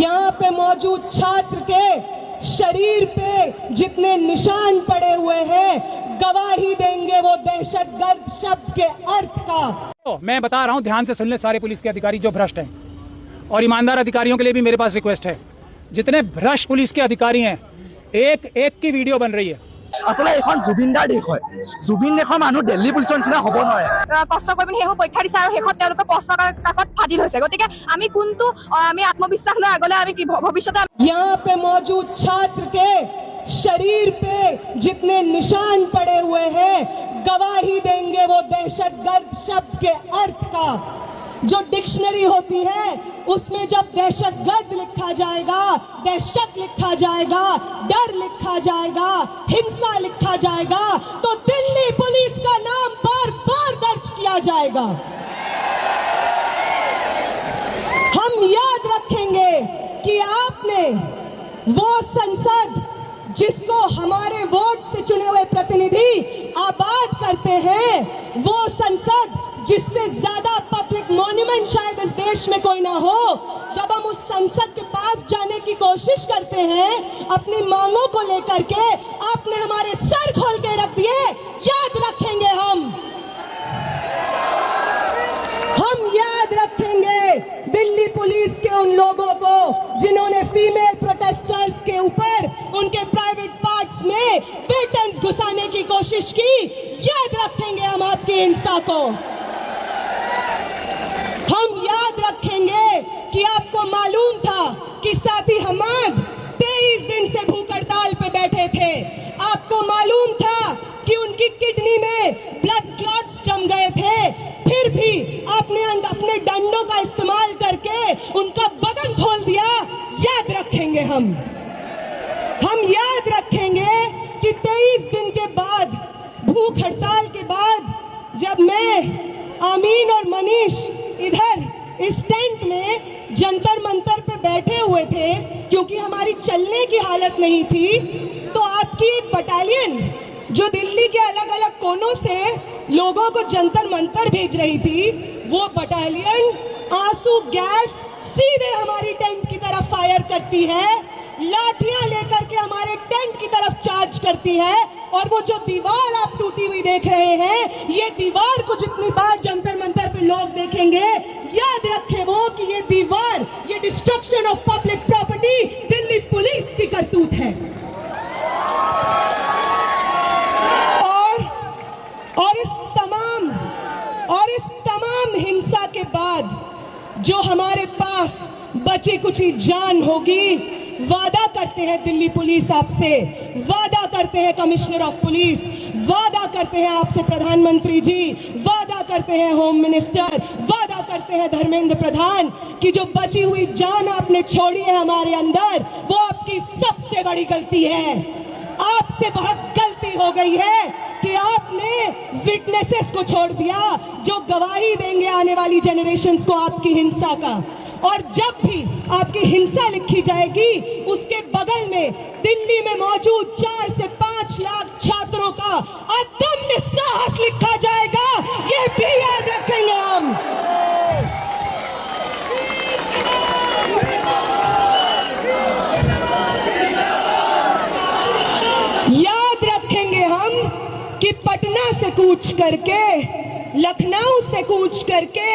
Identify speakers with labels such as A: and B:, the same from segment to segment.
A: यहाँ पे मौजूद छात्र के शरीर पे जितने निशान पड़े हुए हैं गवाही देंगे वो दहशतगर्द शब्द के अर्थ का।
B: मैं बता रहा हूं, ध्यान से सुन ले सारे पुलिस के अधिकारी जो भ्रष्ट हैं, और ईमानदार अधिकारियों के लिए भी मेरे पास रिक्वेस्ट है। जितने भ्रष्ट पुलिस के अधिकारी हैं, एक एक की वीडियो बन रही है।
C: আসলে এখন জুবিনদাৰ দেশ হয়। জুবিন দেশৰ মানুহ দিল্লী পুলিচৰ নিচিনা হ'ব নোৱাৰে।
D: কষ্ট কৰি পিনে সেইবোৰ পৰীক্ষা দিছে আৰু শেষত তেওঁলোকে প্ৰশ্ন কাকত ফাদিল হৈছে। গতিকে আমি কোনটো আমি আত্মবিশ্বাস লৈ আগলৈ আমি কি ভৱিষ্যতে
A: यहाँ पे मौजूद छात्र के शरीर पे जितने निशान पड़े हुए हैं गवाही देंगे वो दहशतगर्द शब्द के अर्थ का। जो डिक्शनरी होती है उसमें जब दहशतगर्द लिखा जाएगा, दहशत लिखा जाएगा, डर लिखा जाएगा, हिंसा लिखा जाएगा तो दिल्ली पुलिस का नाम बार बार दर्ज किया जाएगा। हम याद रखेंगे कि आपने वो संसद जिसको हमारे वोट से चुने हुए प्रतिनिधि आबाद करते हैं, वो संसद जिससे ज्यादा पब्लिक मॉन्यूमेंट शायद इस देश में कोई ना हो, जब हम उस संसद के पास जाने की कोशिश करते हैं अपनी मांगों को लेकर के, आपने हमारे सर खोल के रख दिए। याद रखेंगे हम याद रखेंगे दिल्ली पुलिस के उन लोगों को जिन्होंने फीमेल प्रोटेस्टर्स के ऊपर उनके प्राइवेट पार्ट्स में बेटन्स घुसाने की कोशिश की। याद रखेंगे हम आपकी हिंसा को। हम याद रखेंगे कि आपको मालूम था कि साथी हमाद 23 दिन से भूख हड़ताल पे बैठे थे। आपको मालूम था कि उनकी किडनी में ब्लड क्लॉट्स जम गए थे, फिर भी आपने अपने डंडों का इस्तेमाल करके उनका बदन खोल दिया। याद रखेंगे हम याद रखेंगे कि 23 दिन के बाद, भूख हड़ताल के बाद, जब मैं, आमीन और मनीष इधर इस टेंट में जंतर मंतर पे बैठे हुए थे क्योंकि हमारी चलने की हालत नहीं थी, तो आपकी एक बटालियन जो दिल्ली के अलग अलग कोनों से लोगों को जंतर मंतर भेज रही थी, वो बटालियन आंसू गैस सीधे हमारी टेंट की तरफ फायर करती है, लाठियां लेकर के हमारे टेंट की तरफ चार्ज करती है। और वो जो दीवार आप टूटी हुई देख रहे हैं, ये दीवार को जितनी बार जंतर मंतर पे लोग देखेंगे, याद रखें वो कि ये दीवार, ये destruction of public property Delhi police की करतूत है। और इस तमाम हिंसा के बाद जो हमारे पास बची कुछ जान होगी, वादा करते हैं दिल्ली पुलिस आपसे, वादा करते हैं कमिश्नर ऑफ पुलिस, वादा करते हैं आपसे प्रधानमंत्री जी, वादा करते हैं होम मिनिस्टर, वादा करते हैं धर्मेंद्र प्रधान कि जो बची हुई जान आपने छोड़ी है हमारे अंदर, वो आपकी सबसे बड़ी गलती है। आपसे बहुत गलती हो गई है कि आपने विटनेसेस को छोड़ दिया जो गवाही देंगे आने वाली जनरेशंस को आपकी हिंसा का। और जब भी आपकी हिंसा लिखी जाएगी, उसके बगल में दिल्ली में मौजूद 4 से 5 लाख छात्रों का अदम्य साहस लिखा जाएगा। ये भी याद रखेंगे हम। याद रखेंगे हम कि पटना से कूच करके, लखनऊ से कूच करके,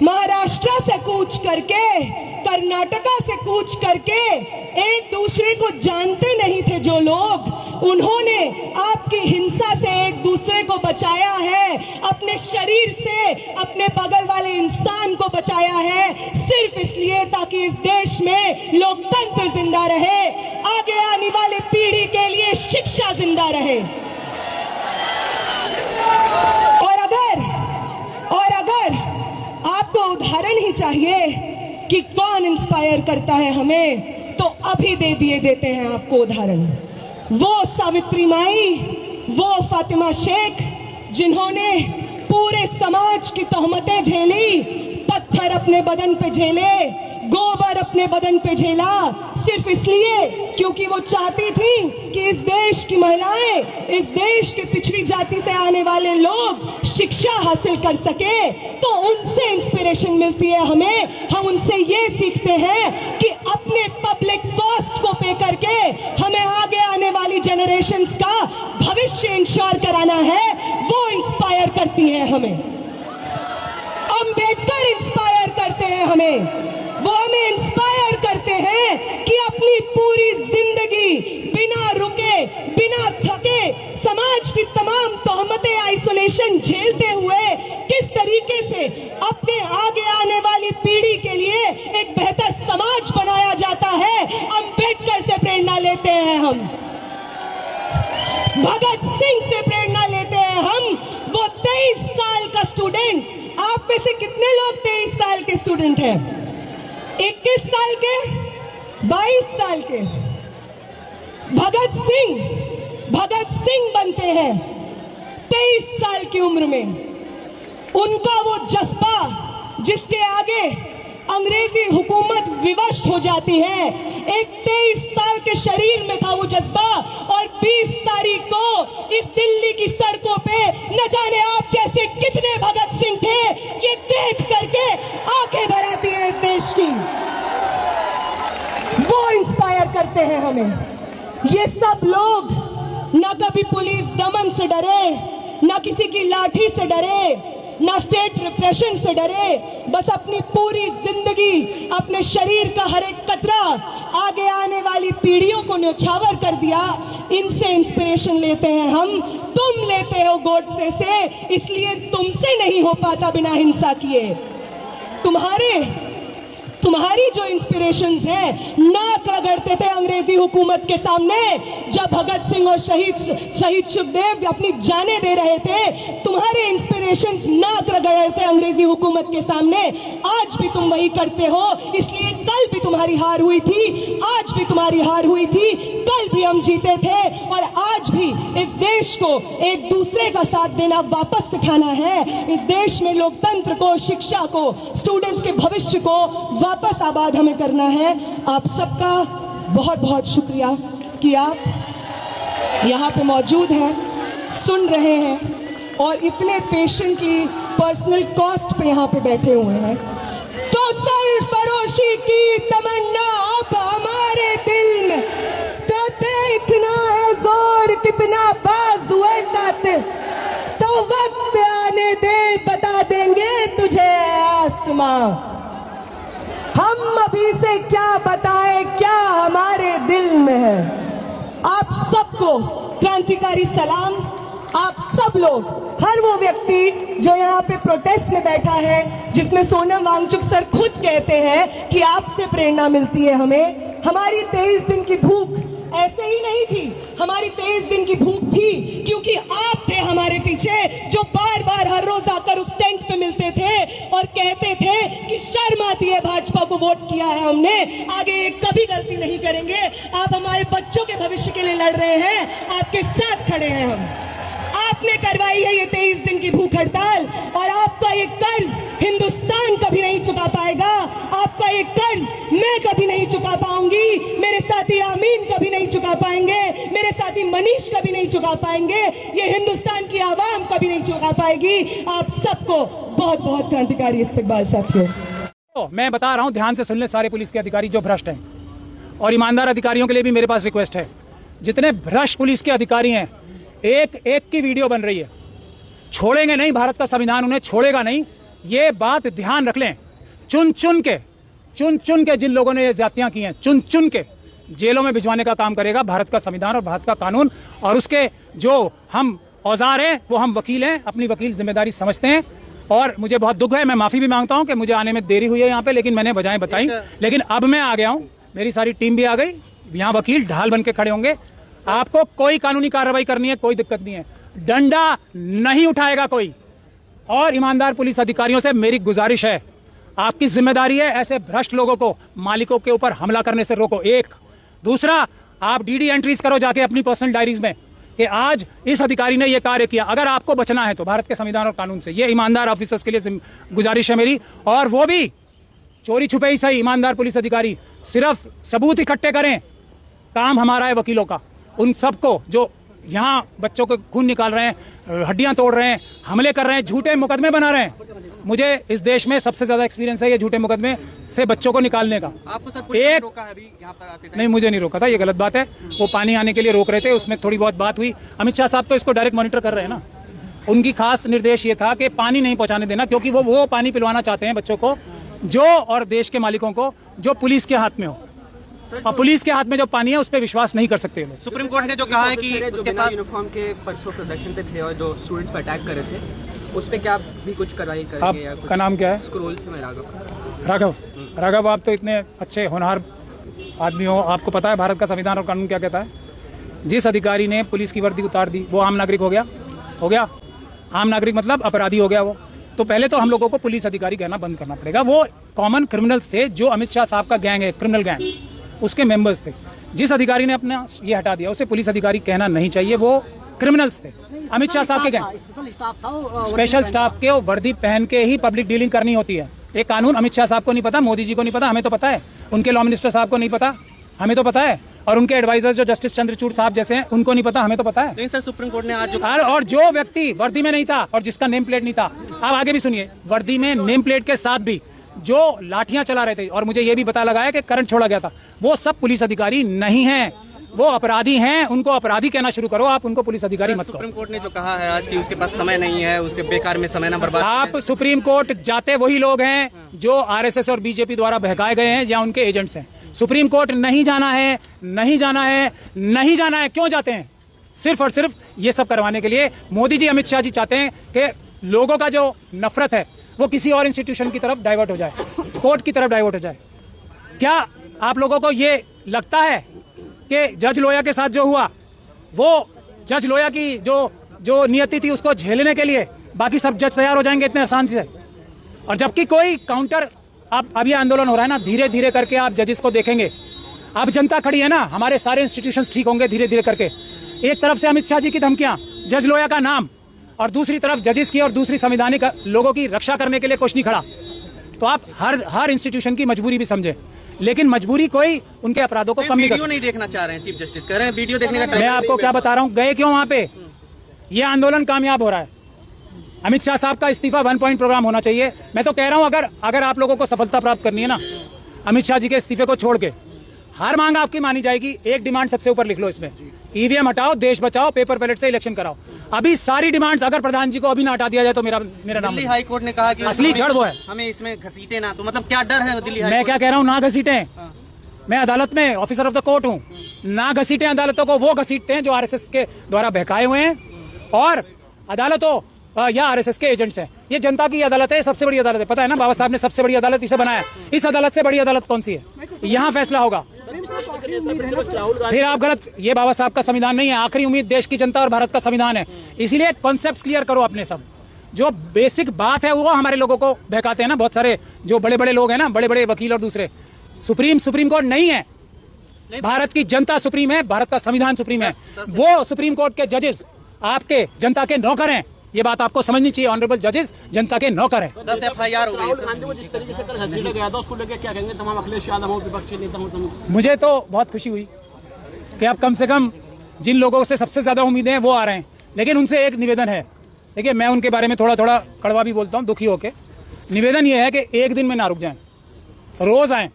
A: महाराष्ट्र से कूच करके, कर्नाटका से कूच करके एक दूसरे को जानते नहीं थे जो लोग, उन्होंने आपकी हिंसा से एक दूसरे को बचाया है, अपने शरीर से अपने बगल वाले इंसान को बचाया है, सिर्फ इसलिए ताकि इस देश में लोकतंत्र जिंदा रहे, आगे आने वाले पीढ़ी के लिए शिक्षा जिंदा रहे। और अगर आपको उदाहरण ही चाहिए कि कौन इंस्पायर करता है हमें, तो अभी देते हैं आपको उदाहरण। वो सावित्री माई, वो फातिमा शेख जिन्होंने पूरे समाज की तोहमतें झेली, पत्थर अपने बदन पे झेले, गोबर अपने बदन पे झेला, सिर्फ इसलिए क्योंकि वो चाहती थी कि इस देश की महिलाएं, इस देश के पिछड़ी जाति से आने वाले लोग शिक्षा हासिल कर सके। तो उनसे इंस्पिरेशन मिलती है हमें। हम उनसे ये सीखते हैं कि अपने जनरेशंस का भविष्य इंश्योर कराना है, वो इंस्पायर करती है हमें। अंबेडकर इंस्पायर करते हैं हमें, वो हमें इंस्पायर करते हैं कि अपनी पूरी जिंदगी बिना रुके, बिना थके, समाज की तमाम तोहमतें, आइसोलेशन झेलते हुए किस तरीके से अपने आगे आने वाली पीढ़ी के लिए एक बेहतर समाज बनाया जाता है, अंबेडकर से प्रेरणा लेते हैं हम, भगत सिंह से प्रेरणा लेते हैं हम। वो 23 साल का स्टूडेंट, आप में से कितने लोग 23 साल के स्टूडेंट हैं? 21 साल के, 22 साल के? भगत सिंह बनते हैं 23 साल की उम्र में। उनका वो जज्बा जिसके आगे अंग्रेजी हुकूमत विवश हो जाती है, एक 23 साल के शरीर में था वो जज्बा, और 20 तारीख को इस दिल्ली की सड़कों पे न जाने आप जैसे कितने भगत सिंह थे, ये देख करके आंखें भर आती हैं इस देश की। वो इंस्पायर करते हैं हमें। ये सब लोग ना कभी पुलिस दमन से डरे, ना किसी की लाठी से डरे, ना स्टेट रिप्रेशन से डरे, बस अपनी पूरी जिंदगी, अपने शरीर का हर एक कतरा आगे आने वाली पीढ़ियों को न्यौछावर कर दिया। इनसे इंस्पिरेशन लेते हैं हम। तुम लेते हो गोडसे से, इसलिए तुमसे नहीं हो पाता बिना हिंसा किए। तुम्हारी जो इंस्पिरेशंस हैं, नाक रगड़ते थे अंग्रेजी हुकूमत के सामने जब भगत सिंह और शहीद सुखदेव अपनी जानें दे रहे थे। तुम्हारे इंस्पिरेशंस नाक रगड़ते थे अंग्रेजी हुकूमत के सामने। आज भी तुम वही करते हो, इसलिए कल भी तुम्हारी हार हुई थी, आज भी तुम्हारी हार हुई थी, कल भी हम जीते थे, और आज भी इस देश को एक दूसरे का साथ देना वापस सिखाना है। इस देश में लोकतंत्र को, शिक्षा को, स्टूडेंट्स के भविष्य को वापस आबाद हमें करना है। आप सबका बहुत बहुत शुक्रिया कि आप यहाँ पे मौजूद हैं, सुन रहे हैं और इतने पेशेंटली पर्सनल कॉस्ट पे यहाँ पे बैठे हुए हैं। तो सरफरोशी की तमन्ना अब हमारे दिल में, तो देखना है जोर कितना बाजुए कातिल, तो वक्त आने दे बता देंगे तुझे आसमां। हम अभी से क्या बताएं क्या हमारे दिल में है। आप सबको क्रांतिकारी सलाम। आप सब लोग, हर वो व्यक्ति जो यहाँ पे प्रोटेस्ट में बैठा है, जिसमें सोनम वांगचुक सर खुद कहते हैं कि आपसे प्रेरणा मिलती है हमें। हमारी 23 दिन की भूख ऐसे ही नहीं थी, हमारी 23 दिन की भूख थी क्योंकि आप थे हमारे पीछे, जो बार बार हर रोज आकर उस टेंट पे मिलते थे और कहते थे कि शर्म आती है, भाजपा को वोट किया है हमने, आगे ये कभी गलती नहीं करेंगे। आप हमारे बच्चों के भविष्य के लिए लड़ रहे हैं, आपके साथ खड़े हैं हम। आपने करवाई है ये 23 दिन की भूख हड़ताल, और आपका ये कर्ज हिंदुस्तान कभी नहीं चुका पाएगा। आपका ये कर्ज मैं कभी नहीं चुका पाऊंगी, मेरे साथी आमीन कभी नहीं चुका पाएंगे, मेरे साथी मनीष कभी नहीं चुका पाएंगे, ये हिंदुस्तान की आवाम कभी नहीं चुका पाएगी। आप सबको बहुत बहुत क्रांतिकारी इस्तकबाल साथियों।
B: तो मैं बता रहा हूं, ध्यान से सुन ले सारे पुलिस के अधिकारी जो भ्रष्ट हैं, और ईमानदार अधिकारियों के लिए भी मेरे पास रिक्वेस्ट है। जितने भ्रष्ट पुलिस के अधिकारी हैं, एक एक की वीडियो बन रही है, छोड़ेंगे नहीं, भारत का संविधान उन्हें छोड़ेगा नहीं, ये बात ध्यान रख लें। चुन चुन के जिन लोगों ने ये ज्यादतियां की हैं, चुन चुन के जेलों में भिजवाने का काम करेगा भारत का संविधान और भारत का कानून। और उसके जो हम औजार हैं, वो हम वकील हैं, अपनी वकील जिम्मेदारी समझते हैं। और मुझे बहुत दुख है, मैं माफी भी मांगता हूं कि मुझे आने में देरी हुई है यहाँ पे, लेकिन मैंने वजहें बताई। लेकिन अब मैं आ गया हूँ, मेरी सारी टीम भी आ गई, यहाँ वकील ढाल बन के खड़े होंगे। आपको कोई कानूनी कार्रवाई करनी है, कोई दिक्कत नहीं है, डंडा नहीं उठाएगा कोई। और ईमानदार पुलिस अधिकारियों से मेरी गुजारिश है, आपकी जिम्मेदारी है ऐसे भ्रष्ट लोगों को, मालिकों के ऊपर हमला करने से रोको। एक दूसरा, आप डीडी एंट्रीज करो जाके अपनी पर्सनल डायरीज में कि आज इस अधिकारी ने यह कार्य किया। अगर आपको बचना है तो भारत के संविधान और कानून से, ये ईमानदार ऑफिसर्स के लिए गुजारिश है मेरी। और वो भी चोरी छुपे ही सही, ईमानदार पुलिस अधिकारी सिर्फ सबूत इकट्ठे करें, काम हमारा है वकीलों का। उन सबको जो यहाँ बच्चों को खून निकाल रहे हैं, हड्डियां तोड़ रहे हैं, हमले कर रहे हैं, झूठे मुकदमे बना रहे हैं, मुझे इस देश में सबसे ज्यादा एक्सपीरियंस है ये झूठे मुकदमे से बच्चों को निकालने का।
E: आपको सर पुलिस ने रोका है अभी यहाँ पर आते टाइम?
B: नहीं, मुझे नहीं रोका था, ये गलत बात है। वो पानी आने के लिए रोक रहे थे, उसमें थोड़ी बहुत बात हुई। अमित शाह साहब तो इसको डायरेक्ट मॉनिटर कर रहे हैं ना। उनकी खास निर्देश ये था कि पानी नहीं पहुंचाने देना, क्योंकि वो पानी पिलवाना चाहते हैं बच्चों को जो, और देश के मालिकों को, जो पुलिस के हाथ में हो। और पुलिस के हाथ में जो पानी है उस पर विश्वास नहीं कर सकते लोग।
E: सुप्रीम कोर्ट ने जो कहा है कि उसके पास
F: यूनिफॉर्म के परसों प्रदर्शन पे थे और जो स्टूडेंट्स पर अटैक कर रहे थे, उस पे क्या भी कुछ कार्रवाई करेंगे या
B: आपका नाम क्या है?
F: स्क्रोल से मैं राघव।
B: राघव, आप तो इतने अच्छे होनहार आदमी हो, आपको पता है भारत का संविधान और कानून क्या कहता है? जिस अधिकारी ने पुलिस की वर्दी उतार दी वो आम नागरिक हो गया। आम नागरिक मतलब अपराधी हो गया वो। तो पहले तो हम लोगों को पुलिस अधिकारी कहना बंद करना पड़ेगा। वो कॉमन क्रिमिनल्स थे, जो अमित शाह साहब का गैंग है, क्रिमिनल गैंग, उसके मेंबर्स थे। जिस अधिकारी ने अपना ये हटा दिया उसे पुलिस अधिकारी कहना नहीं चाहिए, वो क्रिमिनल्स थे। अमित शाह साहब के गैंग स्पेशल स्टाफ के वर्दी पहन के ही पब्लिक डीलिंग करनी होती है। ये कानून अमित शाह साहब को नहीं पता, मोदी जी को नहीं पता, हमें तो पता है। उनके लॉ मिनिस्टर साहब को नहीं पता, हमें तो पता है। और उनके एडवाइजर जो जस्टिस चंद्रचूड़ साहब जैसे हैं, उनको नहीं पता, हमें तो पता है।
E: नहीं सर, सुप्रीम कोर्ट ने आज
B: और जो व्यक्ति वर्दी में नहीं था और जिसका नेम प्लेट नहीं था, आप आगे भी सुनिए, वर्दी में नेम प्लेट के साथ भी जो लाठियां चला रहे थे, और मुझे ये भी पता लगा है कि करंट छोड़ा गया था, वो सब पुलिस अधिकारी नहीं हैं, वो अपराधी हैं। उनको अपराधी कहना शुरू करो, आप उनको पुलिस अधिकारी मत करो।
E: सुप्रीम कोर्ट ने जो कहा है आज कि उसके पास समय नहीं है, उसके बेकार में समय ना बर्बाद
B: आप सुप्रीम कोर्ट जाते वही लोग हैं जो आरएसएस और बीजेपी द्वारा बहकाए गए हैं या उनके एजेंट्स हैं। सुप्रीम कोर्ट नहीं जाना है, नहीं जाना है, नहीं जाना है। क्यों जाते हैं? सिर्फ और सिर्फ ये सब करवाने के लिए। मोदी जी, अमित शाह जी चाहते हैं कि लोगों का जो नफरत है वो किसी और इंस्टीट्यूशन की तरफ डाइवर्ट हो जाए, कोर्ट की तरफ डाइवर्ट हो जाए। क्या आप लोगों को ये लगता है कि जज लोया के साथ जो हुआ, वो जज लोया की जो नियति थी उसको झेलने के लिए बाकी सब जज तैयार हो जाएंगे इतने आसान से? और जबकि कोई काउंटर, अब ये आंदोलन हो रहा है ना, धीरे धीरे करके आप जजेस को देखेंगे। अब जनता खड़ी है ना, हमारे सारे इंस्टीट्यूशंस ठीक होंगे धीरे धीरे करके। एक तरफ से अमित शाह जी की धमकियां, जज लोया का नाम, और दूसरी तरफ जजेस की और दूसरी संवैधानिक लोगों की रक्षा करने के लिए कुछ नहीं खड़ा। तो आप हर इंस्टीट्यूशन की मजबूरी भी समझे, लेकिन मजबूरी कोई उनके अपराधों को कम नहीं
E: वीडियो नहीं देखना चाह रहे हैं। चीफ जस्टिस कह रहे हैं वीडियो देखने का
B: मैं आपको क्या बता रहा हूँ, गए क्यों वहां पे? ये आंदोलन कामयाब हो रहा है। अमित शाह साहब का इस्तीफा 1 पॉइंट प्रोग्राम होना चाहिए। मैं तो कह रहा हूं, अगर आप लोगों को सफलता प्राप्त करनी है ना, अमित शाह जी के इस्तीफे को छोड़ के हर मांग आपकी मानी जाएगी। एक डिमांड सबसे ऊपर लिख लो इसमें, ईवीएम हटाओ, देश बचाओ, पेपर बैलेट से इलेक्शन कराओ। अभी सारी डिमांड्स अगर प्रधान जी को अभी ना हटा दिया जाए तो मेरा नाम।
E: दिल्ली हाई कोर्ट ने कहा कि
B: असली जड़ वो है,
E: हमें इसमें घसीटे ना। तो मतलब क्या डर है दिल्ली हाई?
B: मैं क्या कह रहा हूँ, ना घसीटें। मैं अदालत में ऑफिसर ऑफ द कोर्ट हूँ, ना घसीटें अदालतों को। वो घसीटते हैं जो आरएसएस के द्वारा बहकाए हुए हैं, और अदालतों या आरएसएस के एजेंट्स हैं। ये जनता की अदालत है, सबसे बड़ी अदालत है। पता है ना, बाबा साहब ने सबसे बड़ी अदालत इसे बनाया। इस अदालत से बड़ी अदालत कौन सी है? यहाँ फैसला होगा। फिर आप गलत, ये बाबा साहब का संविधान नहीं है। आखिरी उम्मीद देश की जनता और भारत का संविधान है। इसीलिए कॉन्सेप्ट्स क्लियर करो अपने सब। जो बेसिक बात है वो हमारे लोगों को बहकाते हैं ना बहुत सारे जो बड़े बड़े लोग हैं ना, बड़े बड़े वकील और दूसरे। सुप्रीम कोर्ट नहीं है, भारत की जनता सुप्रीम है, भारत का संविधान सुप्रीम है। वो सुप्रीम कोर्ट के जजेस आपके जनता के नौकर हैं। ये बात आपको समझनी चाहिए। ऑनरेबल जजेस जनता के नौकर हैं।
E: 10 FIR हो गई।
B: मुझे तो बहुत खुशी हुई कि अब कम से कम जिन लोगों से सबसे ज्यादा उम्मीदें हैं वो आ रहे हैं। लेकिन उनसे एक निवेदन है, देखिए मैं उनके बारे में थोड़ा थोड़ा कड़वा भी बोलता हूँ, दुखी होके। निवेदन ये है कि एक दिन में ना रुक जाएं, रोज आएं,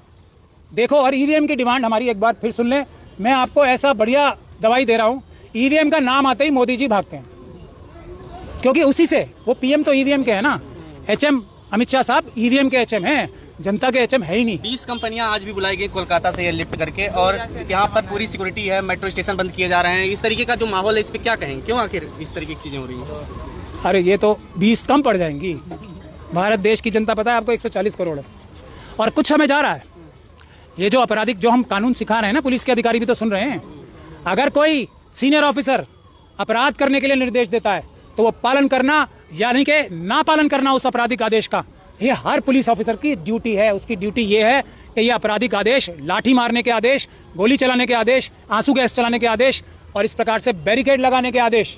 B: देखो। और ईवीएम की डिमांड हमारी एक बार फिर सुन लें। मैं आपको ऐसा बढ़िया दवाई दे रहा हूँ, ईवीएम का नाम आते ही मोदी जी भागते हैं, क्योंकि उसी से वो पीएम तो ईवीएम के है ना। एचएम अमित शाह साहब ईवीएम के एचएम हैं, जनता के एचएम है ही नहीं।
E: 20 कंपनियां आज भी बुलाई गई कोलकाता से एयरलिफ्ट करके, और यहाँ पर पूरी सिक्योरिटी है, मेट्रो स्टेशन बंद किए जा रहे हैं। इस तरीके का जो माहौल है, इस पे क्या कहेंगे? क्यों आखिर इस तरीके की चीजें हो रही हैं?
B: अरे ये तो 20 कम पड़ जाएंगी। भारत देश की जनता पता है आपको 140 करोड़ है, और कुछ समय जा रहा है। ये जो आपराधिक जो हम कानून सिखा रहे हैं ना, पुलिस के अधिकारी भी तो सुन रहे हैं। अगर कोई सीनियर ऑफिसर अपराध करने के लिए निर्देश देता है तो वो पालन करना, यानी कि ना पालन करना उस आपराधिक आदेश का, ये हर पुलिस ऑफिसर की ड्यूटी है। उसकी ड्यूटी ये है कि ये आपराधिक आदेश, लाठी मारने के आदेश, गोली चलाने के आदेश, आंसू गैस चलाने के आदेश, और इस प्रकार से बैरिकेड लगाने के आदेश,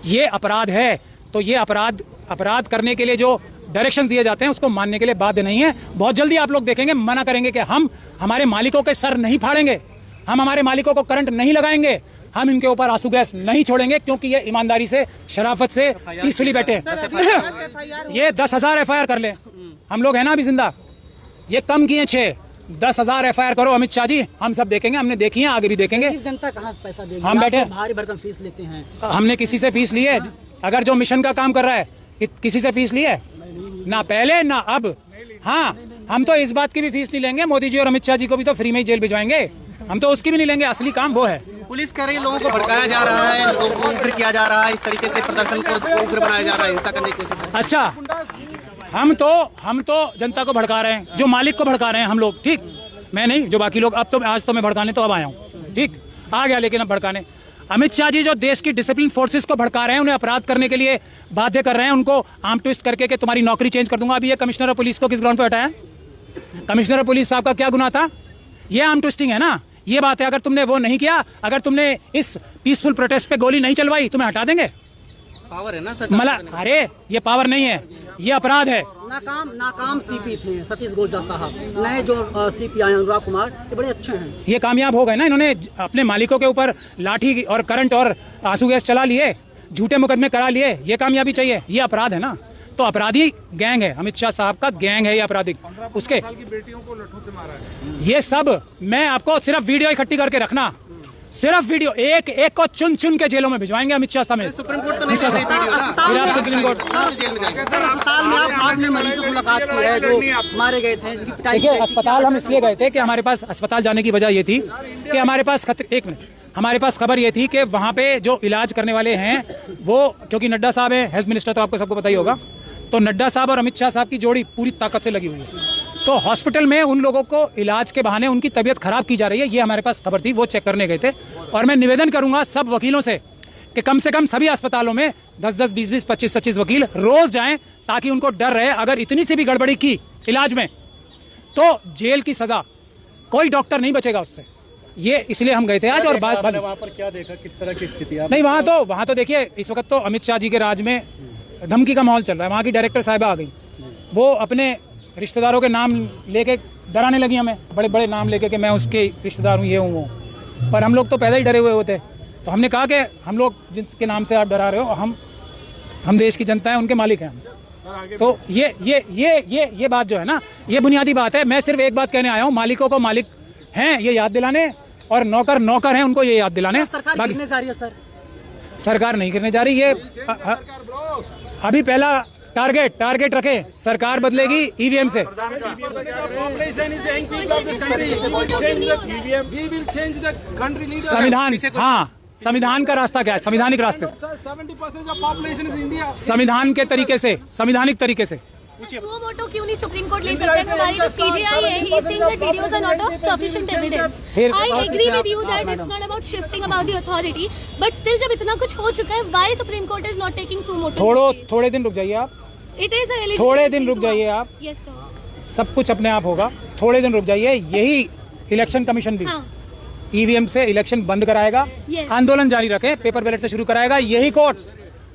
B: ये अपराध है। तो ये अपराध करने के लिए जो डायरेक्शन दिए जाते हैं उसको मानने के लिए बाध्य नहीं है। बहुत जल्दी आप लोग देखेंगे, मना करेंगे कि हम हमारे मालिकों के सर नहीं फाड़ेंगे, हम हमारे मालिकों को करंट नहीं लगाएंगे, हम इनके ऊपर आंसू गैस नहीं छोड़ेंगे, क्योंकि ये ईमानदारी से, शराफत से पीसफुली बैठे हैं। ये 10,000 FIR कर ले, हम लोग हैं ना अभी जिंदा। ये कम किए 6, 10,000 FIR करो अमित शाह जी, हम सब देखेंगे, हमने देखी है, आगे भी देखेंगे।
G: जनता कहाँ से पैसा देगी?
B: हम बैठे,
G: भारी भरकम फीस लेते हैं।
B: हमने किसी से फीस ली है? अगर जो मिशन का काम कर रहा है किसी से फीस ली है? ना पहले ना अब। हाँ, हम तो इस बात की भी फीस नहीं लेंगे, मोदी जी और अमित शाह जी को भी तो फ्री में ही जेल भिजवाएंगे, हम तो उसकी भी नहीं लेंगे। असली काम वो है।
E: पुलिस कह रही है लोगों को भड़काया जा रहा है, लोगों को उग्र किया जा रहा है, इस तरीके से प्रदर्शन को उग्र बनाया जा रहा है, हिंसा करने की कोशिश है।
B: अच्छा, हम तो जनता को भड़का रहे हैं, जो मालिक को भड़का रहे हैं हम लोग, ठीक, मैं नहीं, जो बाकी लोग। अब तो आज तो मैं भड़काने तो अब आया हूँ, ठीक, आ गया, लेकिन अब भड़काने अमित शाह जी जो देश की डिसिप्लिन फोर्सेस को भड़का रहे हैं, उन्हें अपराध करने के लिए बाध्य कर रहे हैं, उनको आर्म ट्विस्ट करके कि तुम्हारी नौकरी चेंज कर दूंगा। अभी ये कमिश्नर ऑफ पुलिस को किस ग्राउंड पे हटाया? कमिश्नर ऑफ पुलिस साहब का क्या गुनाह था? ये आर्म ट्विस्टिंग है ना, ये बात है। अगर तुमने वो नहीं किया, अगर तुमने इस पीसफुल प्रोटेस्ट पे गोली नहीं चलवाई, तुम्हें हटा देंगे।
E: पावर है ना सर,
B: अरे ये पावर नहीं है, ये अपराध है।
G: नाकाम सीपी थे सतीश गोड्डा साहब, नए जो सीपी आए अनुराग कुमार, ये बड़े अच्छे हैं।
B: ये कामयाब हो गए ना, इन्होंने अपने मालिकों के ऊपर लाठी और करंट और आंसू गैस चला लिए, झूठे मुकदमे करा लिए, ये कामयाबी चाहिए? ये अपराध है ना। तो अपराधी गैंग है, अमित शाह साहब का गैंग है ये अपराधिक। उसके बेटियों को लट्ठों से मारा है। ये सब मैं आपको सिर्फ वीडियो इकट्ठी करके रखना, सिर्फ वीडियो, एक एक को चुन चुन के जेलों में भिजवाएंगे अमित शाह साहब।
E: सुप्रीम कोर्ट तो नहीं कर रही वीडियो ना, सुप्रीम कोर्ट जेल में जाएंगे।
G: अस्पताल में आपने मरीजों से मुलाकात की है जो मारे गए थे, जिनकी पिटाई।
B: देखिए, अस्पताल हम इसलिए गए थे कि हमारे पास अस्पताल जाने की वजह ये थी कि हमारे पास एक मिनट, हमारे पास खबर ये थी कि वहाँ पे जो इलाज करने वाले हैं वो, क्योंकि नड्डा साहब है हेल्थ मिनिस्टर, तो आपको सबको पता ही होगा, तो नड्डा साहब और अमित शाह साहब की जोड़ी पूरी ताकत से लगी हुई है। तो हॉस्पिटल में उन लोगों को इलाज के बहाने उनकी तबीयत खराब की जा रही है, ये हमारे पास खबर थी, वो चेक करने गए थे। और मैं निवेदन करूंगा सब वकीलों से कि कम सभी अस्पतालों में 10-10, 20-20, 25-25 वकील रोज जाएं, ताकि उनको डर रहे, अगर इतनी सी भी गड़बड़ी की इलाज में तो जेल की सजा, कोई डॉक्टर नहीं बचेगा उससे। ये इसलिए हम गए थे आज। और बात वहाँ पर क्या देखा, किस तरह की स्थिति? नहीं, वहाँ तो देखिए, इस वक्त तो अमित शाह जी के राज में धमकी का माहौल चल रहा है। वहाँ की डायरेक्टर साहिबा आ गई, वो अपने रिश्तेदारों के नाम लेके डराने लगी हमें, बड़े बड़े नाम लेके कि मैं उसके रिश्तेदार हूँ, ये हूँ वो। पर हम लोग तो पैदा ही डरे हुए होते, तो हमने कहा कि हम लोग जिसके नाम से आप डरा रहे हो, हम देश की जनता है, उनके मालिक हैं हम। तो ये बात जो है ना, ये बुनियादी बात है। मैं सिर्फ एक बात कहने आया हूँ, मालिकों को मालिक हैं ये याद दिलाने, और नौकर हैं उनको ये याद दिलाने।
G: सरकार गिरने जा रही है सर?
B: सरकार नहीं गिरने जा रही, ये अभी पहला टारगेट रखे, सरकार बदलेगी ईवीएम से। संविधान, हाँ, संविधान का रास्ता क्या है? संवैधानिक रास्ते से, 70% पॉपुलेशन इज इंडिया, संविधान के तरीके से, संवैधानिक तरीके से।
H: सुओ मोटो क्यों नहीं सुप्रीम कोर्ट ले सकते? हमारी जो सीजीआई है, he is saying that videos are not of sufficient evidence. I agree with you that it's not about shifting about the authority, but still जब इतना कुछ हो चुका है, why Supreme Court is not taking suo moto?
B: थोड़े दिन रुक जाइए आप,
H: It is a eligible.
B: थोड़े दिन रुक जाइए आप,
H: Yes sir.
B: सब कुछ अपने आप होगा, थोड़े दिन रुक जाइए। यही इलेक्शन कमीशन भी ईवीएम से इलेक्शन बंद कराएगा, आंदोलन जारी रखें, पेपर बैलेट से शुरू कराएगा, यही कोर्ट्स,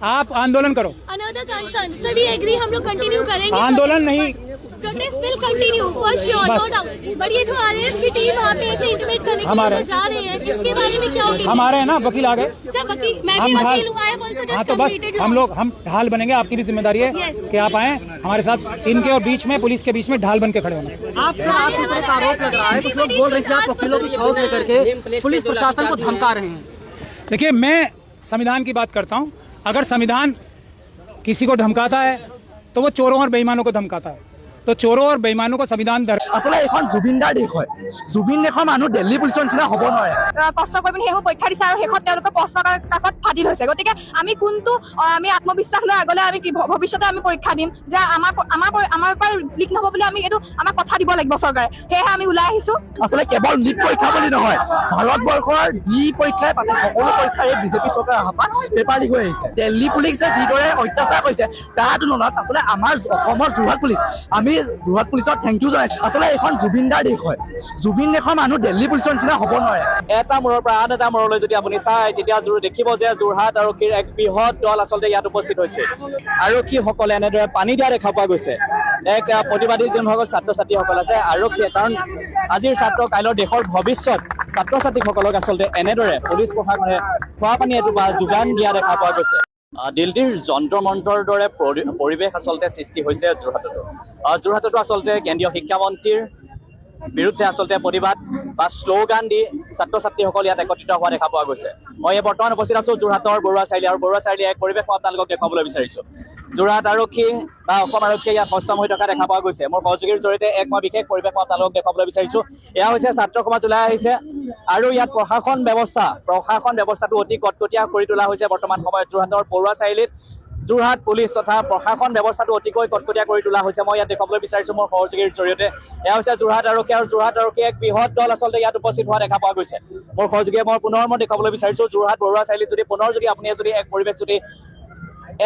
B: आप आंदोलन करो।
H: Another concern, so we agree, हम लोग कंटिन्यू करेंगे
B: आंदोलन, नहीं
H: protest will continue for sure, no doubt. But ये जो आरएएफ की टीम वहाँ पे ऐसे इंटिमेट करने के लिए जा रहे हैं, इसके बारे में क्या ओपिनियन?
B: हमारे है ना वकील आ गए,
H: सर वकील, मैं भी वकील हूँ, आई हैव आल्सो जस्ट
B: तो बस
H: कंप्लीटेड।
B: हम ढाल बनेंगे, आपकी भी जिम्मेदारी है कि आप आए हमारे साथ, इनके और बीच में, पुलिस के बीच में ढाल बन के खड़े होना।
G: आप सर, आपके ऊपर एक आरोप लग रहा है, कुछ लोग बोल रहे हैं कि आप वकीलों की छाव लेकर के पुलिस प्रशासन को धमका रहे हैं।
B: देखिए, मैं संविधान की बात करता हूँ, अगर संविधान किसी को धमकाता है तो वो चोरों और बेईमानों को धमकाता है, तो चोरों और बेईमानों को संविधान
C: আসলে এখন জুবিনদাৰ দেশ হয়, জুবিন দেশৰ মানুহ দিল্লী পুলিচৰ নিচিনা হ'ব নোৱাৰে।
D: কষ্ট কৰি পিনে সেইবোৰ পৰীক্ষা দিছে আৰু শেষত তেওঁলোকে প্ৰশ্ন কাকত ফাদিল হৈছে। গতিকে আমি কোনটো আমি আত্মবিশ্বাস লৈ আগলৈ আমি কি ভৱিষ্যতে আমি পৰীক্ষা দিম যে আমাৰ পৰা লিক নহ'ব বুলি আমি এইটো আমাক কথা দিব লাগিব চৰকাৰে। সেয়েহে আমি ওলাই আহিছো।
C: আসলে কেৱল নীট পৰীক্ষা বুলি নহয়, ভাৰতবৰ্ষৰ যি পৰীক্ষাই পাতে সকলো পৰীক্ষাৰে বিজেপি চৰকাৰ অহাৰ পৰা পেপাৰ লিক হৈ আহিছে। দিল্লী পুলিচে যিদৰে অত্যাচাৰ কৰিছে তাৰ তুলনাত আচলতে আমাৰ অসমৰ যোৰহাট পুলিচ, আমি যোৰহাট পুলিচক থেংক ইউ জনাইছো। আচলতে এখন জুবিনদাৰ দেশ হয়, জুবিন দেশৰ মানুহ দিল্লী পুলিচৰ নিচিনা হ'ব নোৱাৰে।
I: এটা মূৰৰ পৰা আন এটা মূৰলৈ যদি আপুনি চায়, তেতিয়া দেখিব যে যোৰহাট আৰক্ষীৰ এক বৃহৎ দল আচলতে ইয়াত উপস্থিত হৈছে। আৰক্ষীসকলে এনেদৰে পানী দিয়া দেখা পোৱা গৈছে। এক প্ৰতিবাদী যোনসকল ছাত্ৰ ছাত্ৰীসকল আছে, আৰক্ষীয়ে, কাৰণ আজিৰ ছাত্ৰ কাইলৈৰ দেশৰ ভৱিষ্যত ছাত্ৰ ছাত্ৰীসকলক আচলতে এনেদৰে পুলিচ প্ৰশাসনে খোৱা পানী এটোপা যোগান দিয়া দেখা পোৱা গৈছে। দিল্লীৰ যন্তৰ মন্তৰ দৰে পৰিৱেশ আচলতে সৃষ্টি হৈছে যোৰহাটতো আচলতে কেন্দ্ৰীয় শিক্ষামন্ত্ৰীৰ বিৰুদ্ধে আচলতে প্ৰতিবাদ বা শ্লোগান দি ছাত্ৰ ছাত্ৰীসকল ইয়াত একত্ৰিত হোৱা দেখা পোৱা গৈছে। মই বৰ্তমান উপস্থিত আছো যোৰহাটৰ বৰুৱা চাৰিআলি আৰু বৰুৱা চাৰিআলি এক পৰিৱেশ মই আপোনালোকক দেখুৱাবলৈ বিচাৰিছোঁ। যোৰহাট আৰক্ষী বা অসম আৰক্ষীয়ে ইয়াত সষ্টম হৈ থকা দেখা পোৱা গৈছে। মোৰ সহযোগীৰ জৰিয়তে এক মই বিশেষ পৰিৱেশ মই আপোনালোকক দেখুৱাবলৈ বিচাৰিছোঁ। এয়া হৈছে ছাত্ৰ সমাজ ওলাই আহিছে আৰু ইয়াত প্ৰশাসন ব্যৱস্থাটো অতি কটকটীয়া কৰি তোলা হৈছে। বৰ্তমান সময়ত যোৰহাটৰ বৰুৱা চাৰিআলিত যোৰহাট পুলিচ তথা প্ৰশাসন ব্যৱস্থাটো অতিকৈ কটকটীয়া কৰি তোলা হৈছে। মই ইয়াত দেখুৱাবলৈ বিচাৰিছোঁ মোৰ সহযোগীৰ জৰিয়তে। এয়া হৈছে যোৰহাট আৰক্ষী আৰু যোৰহাট আৰক্ষী এক বৃহৎ দল আচলতে ইয়াত উপস্থিত হোৱা দেখা পোৱা গৈছে। মোৰ সহযোগীয়ে মই পুনৰ দেখুৱাবলৈ বিচাৰিছোঁ যোৰহাট বৰুৱা চাৰিআলিত যদি পুনৰ আপুনি এক পৰিৱেশ যদি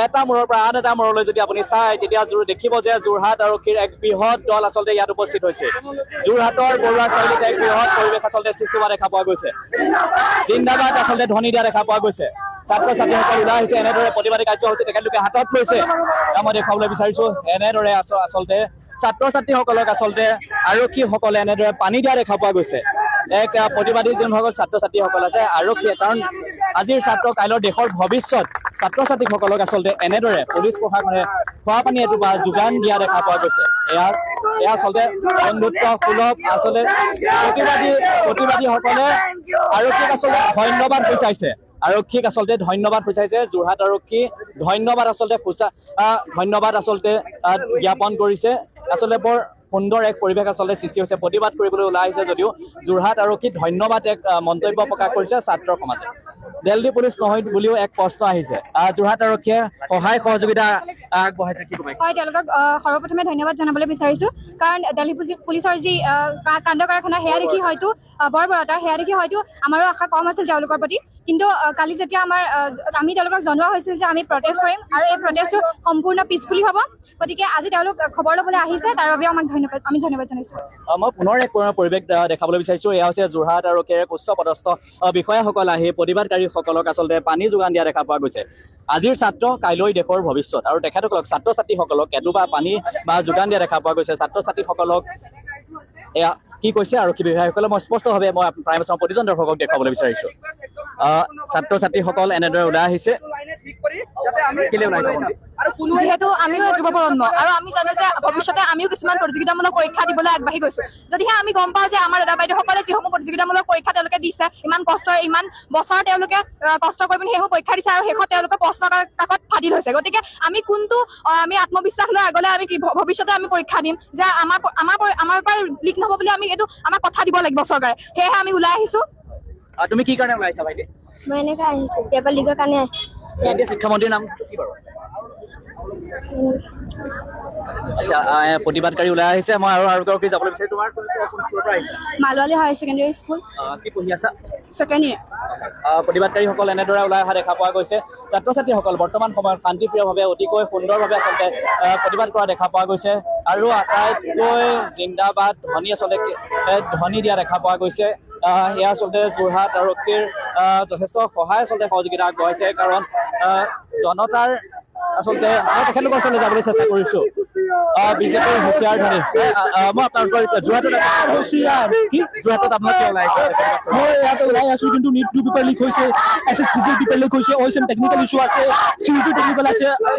I: এটা মূৰৰ পৰা আন এটা মূৰলৈ যদি আপুনি চায় তেতিয়া দেখিব যে যোৰহাট আৰক্ষীৰ এক বৃহৎ দল আচলতে ইয়াত উপস্থিত হৈছে। যোৰহাটৰ বৰুৱা চাৰিআলিত এক বৃহৎ পৰিৱেশ আচলতে সৃষ্টি হোৱা দেখা পোৱা গৈছে। জিন্দাবাদ আচলতে ধ্বনি দিয়া দেখা পোৱা গৈছে। ছাত্ৰ ছাত্ৰীসকল ওলাই আহিছে এনেদৰে প্ৰতিবাদী কাৰ্যসূচী তেখেতলোকে হাতত লৈছে। মই দেখুৱাবলৈ বিচাৰিছোঁ এনেদৰে আচলতে ছাত্ৰ ছাত্ৰীসকলক আচলতে আৰক্ষীসকলে এনেদৰে পানী দিয়া দেখা পোৱা গৈছে। এক প্ৰতিবাদী যোনসকল ছাত্ৰ ছাত্ৰীসকল আছে আৰক্ষীয়ে, কাৰণ আজিৰ ছাত্ৰ কাইলৈৰ দেশৰ ভৱিষ্যত ছাত্ৰ ছাত্ৰীসকলক আচলতে এনেদৰে পুলিচ প্ৰশাসনে খোৱা পানী এটোপা যোগান দিয়া দেখা পোৱা গৈছে। এয়া আচলতে বন্ধুত্ব সুলভ আচলতে প্ৰতিবাদীসকলে আৰক্ষীক আচলতে ধন্যবাদ সূচাইছে। যোৰহাট আৰক্ষী ধন্যবাদ আচলতে জ্ঞাপন কৰিছে। আচলতে বৰ সুন্দৰ এক পৰিৱেশ আচলতে সৃষ্টি হৈছে। প্ৰতিবাদ কৰিবলৈ ওলাই আহিছে যদিও যোৰহাট আৰক্ষীক ধন্যবাদ এক মন্তব্য প্ৰকাশ কৰিছে ছাত্ৰ সমাজে। দিল্লী পুলিচ নহয় বুলিও এক প্ৰশ্ন আহিছে। যোৰহাট আৰক্ষীয়ে সহায় সহযোগিতা আগবঢ়াইছে, কি ক'ব?
D: হয়, তেওঁলোকক সৰ্বপ্ৰথমে ধন্যবাদ জনাবলৈ বিচাৰিছোঁ, কাৰণ দিল্লী পুলিচৰ যি কাণ্ড কাৰখানা সেয়া দেখি হয়তো বৰ্বৰতা সেয়া দেখি হয়তো আমাৰো আশা কম আছিল তেওঁলোকৰ প্ৰতি। কিন্তু কালি যেতিয়া আমি তেওঁলোকক জনোৱা হৈছিল যে আমি প্ৰটেষ্ট কৰিম আৰু এই প্ৰটেষ্টটো সম্পূৰ্ণ পিচফুলি হ'ব, গতিকে আজি তেওঁলোক খবৰ ল'বলৈ আহিছে, তাৰ বাবেও আমি ধন্যবাদ জনাইছোঁ।
I: মই পুনৰ এক পৰিৱেশ দেখাবলৈ বিচাৰিছোঁ। এয়া হৈছে যোৰহাট আৰক্ষীৰ উচ্চ পদস্থ বিষয়াসকল আহি প্ৰতিবাদকাৰীসকলক আচলতে পানী যোগান দিয়া দেখা পোৱা গৈছে। আজিৰ ছাত্ৰ কাইলৈ দেশৰ ভৱিষ্যত আৰু তেখেতসকলক ছাত্ৰ ছাত্ৰীসকলক এটোপা পানী বা যোগান দিয়া দেখা পোৱা গৈছে। ছাত্ৰ ছাত্ৰীসকলক এয়া কি কৈছে আৰক্ষী বিষয়াসকলে মই স্পষ্টভাৱে মই প্ৰাইমেছৰ প্ৰতিজন দৰ্শকক দেখুৱাবলৈ বিচাৰিছোঁ। ছাত্ৰ ছাত্ৰীসকল এনেদৰে ওলাই আহিছে।
D: যিহেতু আমিও যুৱ প্ৰজন্ম আৰু আমি জানো যে ভৱিষ্যতে আমিও কিছুমান প্ৰতিযোগিতামূলক পৰীক্ষা দিবলৈ আগবাঢ়ি গৈছোঁ। যদিহে আমি গম পাওঁ যে আমাৰ দাদা বাইদেউসকলে যিসমূহ প্ৰতিযোগিতামূলক পৰীক্ষা তেওঁলোকে দিছে, ইমান বছৰ তেওঁলোকে কষ্ট কৰি পিনি সেইবোৰ পৰীক্ষা দিছে আৰু শেষত তেওঁলোকে প্ৰশ্ন কাকত ফাদিল হৈছে। গতিকে আমি আমি আত্মবিশ্বাস লৈ আগলৈ আমি ভৱিষ্যতে আমি পৰীক্ষা দিম যে আমাৰ পৰা লিক নহ'ব বুলি আমি এইটো আমাক কথা দিব লাগিব চৰকাৰে। সেয়েহে আমি ওলাই আহিছোঁ।
I: তুমি কি কাৰণে ওলাই আহিছা ভাইটি?
J: মই এনেকৈ আহিছোঁ পেপাৰ লিকৰ কাৰণে।
I: শিক্ষামন্ত্ৰীৰ নাম কি বাৰু? আচ্ছা, প্ৰতিবাদকাৰী ওলাই আহিছে। মই আৰু যাবলৈ বিচাৰিছোঁ। তোমাৰ স্কুলৰ পৰা আহিছা?
J: মালৱালী হায়াৰ ছেকেণ্ডেৰী স্কুল।
I: কি পঢ়ি আছা?
J: Second year.
I: প্ৰতিবাদকাৰীসকল এনেদৰে ওলাই অহা দেখা পোৱা গৈছে। ছাত্ৰ ছাত্ৰীসকল বৰ্তমান সময়ত শান্তিপ্ৰিয়ভাৱে অতিকৈ সুন্দৰভাৱে আচলতে প্ৰতিবাদ কৰা দেখা পোৱা গৈছে আৰু আটাইতকৈ জিন্দাবাদ ধ্বনি দিয়া দেখা পোৱা গৈছে। এয়া আচলতে যোৰহাট আৰক্ষীৰ যথেষ্ট সহায় সহযোগিতা আগবঢ়াইছে, কাৰণ জনতাৰ আচলতে মই তেখেতলোকৰ ওচৰলৈ যাবলৈ চেষ্টা কৰিছোঁ। বিজেপিৰ হুঁচিয়াৰ ধ্বনি মই আপোনালোকৰ যোৰহাটত আপোনালোকে ওলাই আহিছে?
C: মই ইয়াতে ওলাই আছোঁ, কিন্তু नीट पेपर लीक होइसे, SSCG पेपर लीक होइसे, OSM टेक्निकल इशू आसे, CUT टेक्निकल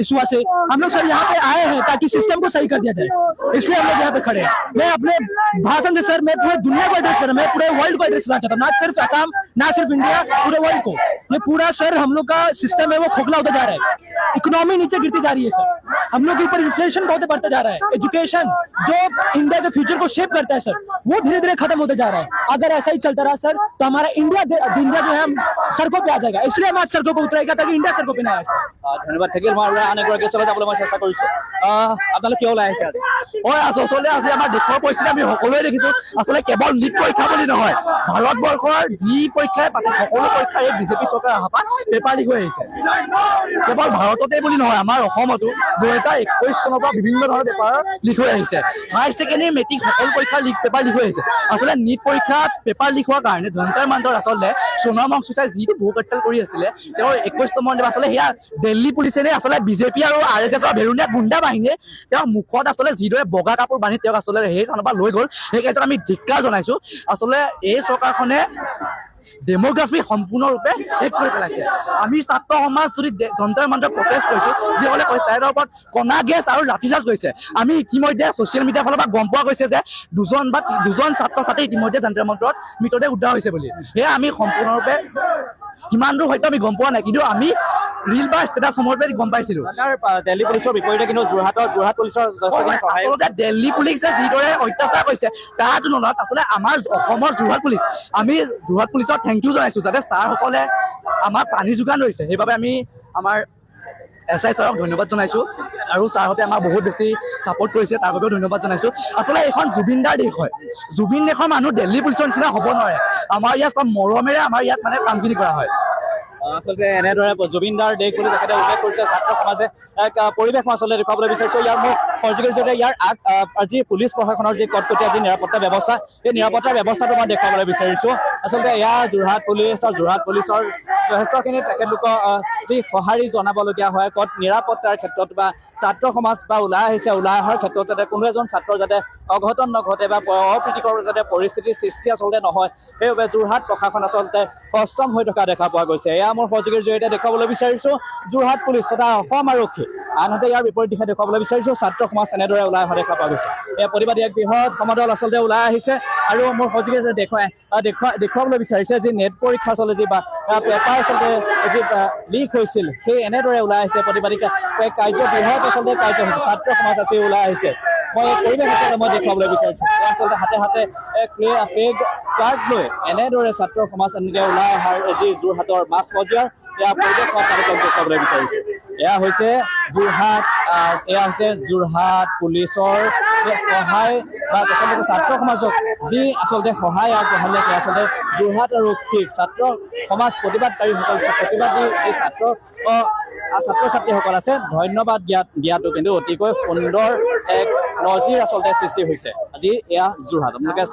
C: इशू आसे। हम लोग सर यहाँ पे आए हैं ताकि सिस्टम को सही कर दिया जाए, इसलिए हम लोग यहाँ पे खड़े हैं। मैं अपने भाषण से सर मैं पूरे दुनिया को एड्रेस कर रहा हूँ, मैं पूरे वर्ल्ड को एड्रेस करना चाहता हूँ, ना सिर्फ असम ना सिर्फ इंडिया, पूरे वर्ल्ड को। ये पूरा सर हम लोग का सिस्टम है वो खोखला होता जा रहा है, इकोनॉमी नीचे गिरती जा रही है सर, हम लोग के ऊपर इन्फ्लेशन बहुत बढ़ता जा रहा है, एजुकेशन जो इंडिया के फ्यूचर को शेप करता है सर वो धीरे धीरे खत्म होते जा रहा है। अगर ऐसा ही चलता रहा सर तो हमारा इंडिया जो है सड़कों पे आ जाएगा, इसलिए हम आज सड़कों पे उतरेगा ताकि इंडिया सड़कों पे ना आए।
I: ধন্যবাদ থাকিল। মই আন এগৰাকী ওচৰলৈ যাবলৈ মই চেষ্টা কৰিছোঁ। আপোনালোকে কিয় ওলাই আহিছে আজি?
C: আচলতে আজি আমাৰ দেশৰ পৰিস্থিতি আমি সকলোৱে দেখিছোঁ। আচলতে কেৱল নীট পৰীক্ষা বুলি নহয়, ভাৰতবৰ্ষৰ যি পৰীক্ষাই পাতে সকলো পৰীক্ষাই এই বিজেপি চৰকাৰ অহাৰ পৰা পেপাৰ লিক হৈ আহিছে। কেৱল ভাৰততে বুলি নহয়, আমাৰ অসমতো 2021 চনৰ পৰা বিভিন্ন ধৰণৰ পেপাৰ লিক হৈ আহিছে। হায়াৰ ছেকেণ্ডেৰী মেট্ৰিক সকলো পৰীক্ষাৰ পেপাৰ লিক হৈ আহিছে। আচলতে নীট পৰীক্ষাত পেপাৰ লিক হোৱাৰ কাৰণে জন্তৰ মান্তৰ আচলতে সোণম ৱাংচুকচাই যি যিটো ভোক হৰতাল কৰি আছিলে তেওঁৰ 21তম দিন আচলতে সেয়া দিল্লী পুলিচে আচলতে বিজেপি আৰু RSSৰ ভেৰুনীয়া গুণ্ডা বাহিনীয়ে তেওঁৰ মুখত আচলতে যিদৰে বগা কাপোৰ বান্ধি তেওঁক আচলতে সেই স্থানৰ পৰা লৈ গ'ল সেই ক্ষেত্ৰত আমি ধিক্কাৰ জনাইছোঁ আচলতে এই চৰকাৰখনে ডেমোগ্ৰাফি সম্পূৰ্ণৰূপে শেষ কৰি পেলাইছে আমি ছাত্ৰ সমাজ যদি যন্তৰ মন্তৰ প্ৰটেষ্ট কৰিছোঁ যিসকলে কৈছে তাৰ ওপৰত কণা গেছ আৰু লাঠিচাৰ্জ কৰিছে আমি ইতিমধ্যে ছ'চিয়েল মিডিয়াৰ ফালৰ পৰা গম পোৱা গৈছে যে দুজন ছাত্ৰ ছাত্ৰী ইতিমধ্যে যন্তৰ মন্ত্ৰত মৃতদেহ উদ্ধাৰ হৈছে বুলি সেয়া আমি সম্পূৰ্ণৰূপে কিমান দূৰ হয়তো আমি গম পোৱা নাই কিন্তু আমি ৰিল বা ষ্টেটাছসমূহৰ পৰা গম পাইছিলোঁ
I: দিল্লী পুলিচৰ বিপৰীতে কিন্তু যোৰহাট পুলিচৰ
C: আচলতে দিল্লী পুলিচে যিদৰে অত্যাচাৰ কৰিছে তাৰ তুলনাত আচলতে আমাৰ অসমৰ যোৰহাট পুলিচ আমি যোৰহাট পুলিচক থেংক ইউ জনাইছোঁ যাতে ছাৰসকলে আমাক পানী যোগান ধৰিছে সেইবাবে আমি আমাৰ SI ছাৰক ধন্যবাদ জনাইছোঁ আৰু ছাৰহঁতে আমাক বহুত বেছি ছাপোৰ্ট কৰিছে তাৰ বাবেও ধন্যবাদ জনাইছোঁ আচলতে এইখন জুবিনদাৰ দেশ হয় জুবিন দেশৰ মানুহ দিল্লী পুলিচৰ নিচিনা হ'ব নোৱাৰে আমাৰ ইয়াত চব মৰমেৰে আমাৰ ইয়াত মানে কামখিনি কৰা হয়
I: আচলতে এনেদৰে জুবিনদাৰ দেশ বুলি তেখেতে উল্লেখ কৰিছে ছাত্ৰ সমাজে এক পৰিৱেশ মই আচলতে দেখুৱাবলৈ বিচাৰিছোঁ ইয়াৰ মোৰ সহযোগীৰ জৰিয়তে ইয়াৰ আজি পুলিচ প্ৰশাসনৰ যি কটকটীয়া যি নিৰাপত্তা ব্যৱস্থা এই নিৰাপত্তা ব্যৱস্থাটো মই দেখুৱাবলৈ বিচাৰিছোঁ আচলতে এয়া যোৰহাট পুলিচৰ যথেষ্টখিনি তেখেতলোকক যি সঁহাৰি জনাবলগীয়া হয় ক'ত নিৰাপত্তাৰ ক্ষেত্ৰত বা ছাত্ৰ সমাজ বা ওলাই অহাৰ ক্ষেত্ৰত যাতে কোনো এজন ছাত্ৰৰ যাতে অঘটন নঘটে বা অপ্ৰীতিকৰ যাতে পৰিস্থিতিৰ সৃষ্টি আচলতে নহয় সেইবাবে যোৰহাট প্ৰশাসন আচলতে সষ্টম হৈ থকা দেখা পোৱা গৈছে এয়া মোৰ সহযোগীৰ জৰিয়তে দেখুৱাবলৈ বিচাৰিছোঁ যোৰহাট পুলিচ তথা অসম আৰক্ষী আনহাতে ইয়াৰ বিপৰীত দিশে দেখুৱাবলৈ বিচাৰিছোঁ ছাত্ৰ সমাজ এনেদৰে ওলাই অহা দেখা পোৱা গৈছে এই প্ৰতিবাদী এক বৃহৎ সমদল আচলতে ওলাই আহিছে আৰু মোৰ সহযোগীয়ে যে দেখুৱাবলৈ বিচাৰিছে যি নেট পৰীক্ষা আচলতে যি বা পেপাৰ আচলতে যি লিক হৈছিল সেই এনেদৰে ওলাই আহিছে প্ৰতিবাদী কাৰ্য বৃহৎ আচলতে কাৰ্য হৈছে ছাত্ৰ সমাজ আজি ওলাই আহিছে মই এই পৰিৱেশ হিচাপে মই দেখুৱাবলৈ বিচাৰিছোঁ আচলতে হাতে প্লেগ লৈ এনেদৰে ছাত্ৰ সমাজ এনেকৈ ওলাই অহাৰ যি যোৰহাটৰ মাছ মজিয়াৰ এয়া পৰিৱেশ মই তালিকাত দেখুৱাবলৈ বিচাৰিছোঁ এয়া হৈছে যোৰহাট পুলিচৰ সহায় বা তেখেতলোকে ছাত্ৰ সমাজক যি আচলতে সহায় আগবঢ়ালে সেয়া আচলতে যোৰহাট আৰক্ষীক ছাত্ৰ সমাজ প্ৰতিবাদকাৰীসকল প্ৰতিবাদী যি ছাত্ৰ ছাত্ৰীসকল আছে ধন্যবাদ দিয়াটো কিন্তু অতিকৈ সুন্দৰ এক নজিৰ আচলতে সৃষ্টি হৈছে আজি এয়া যোৰহাট আপোনালোকে